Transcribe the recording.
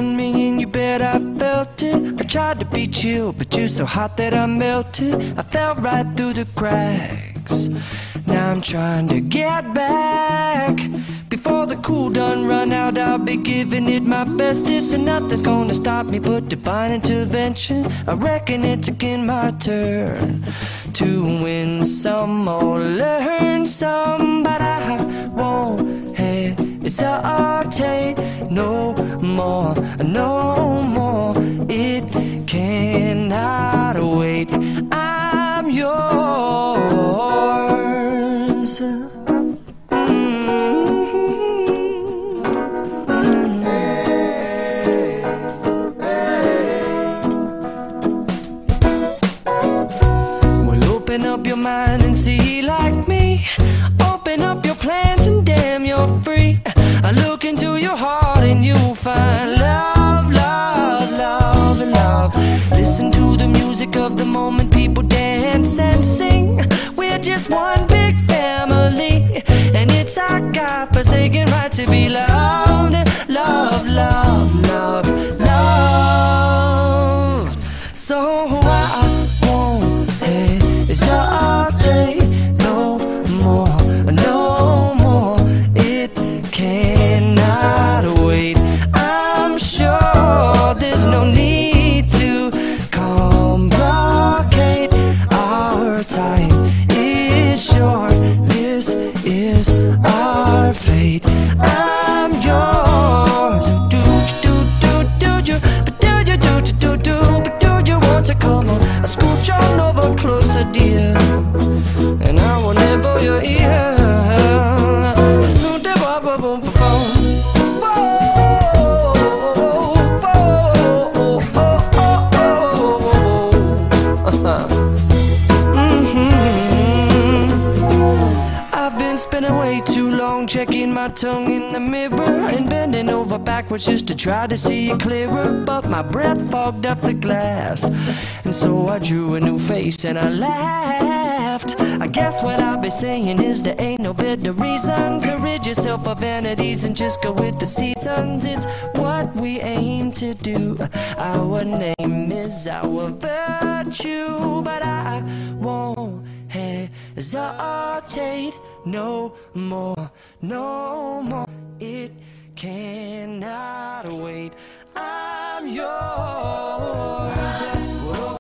on me and you bet I felt it. I tried to be chill, but you're so hot that I melted. I fell right through the cracks. Now I'm trying to get back. Before the cool done run out, I'll be giving it my bestest, and nothing's gonna stop me but divine intervention. I reckon it's again my turn to win some or learn some, but I won't hesitate no more, no more. It cannot wait. I'm yours. Open up your mind and see like me. Open up your plans and damn, you're free. I look into your heart and you'll find love, love, love, love. Listen to the music of the moment, people dance and sing. We're just one big family, and it's our God-forsaken right to be loved, love, love, love, loved. So I won't hesitate no more, no more. It cannot wait. I'm sure there's no need to complicate. Our time is short. This is our fate. I'm yours. Do you, but do you, but do you want to come on? I scooch on over closer, dear, and I will nibble your ear. Soon to boom, boom, boom. I've been spending way too long checking my tongue in the mirror and bending over backwards just to try to see it clearer, but my breath fogged up the glass, and so I drew a new face and I laughed. I guess what I'll be saying is there ain't no better reason to rid yourself of vanities and just go with the seasons. It's what we aim to do. Our name is our virtue, but I won't hesitate no more, no more. It cannot wait. I'm yours.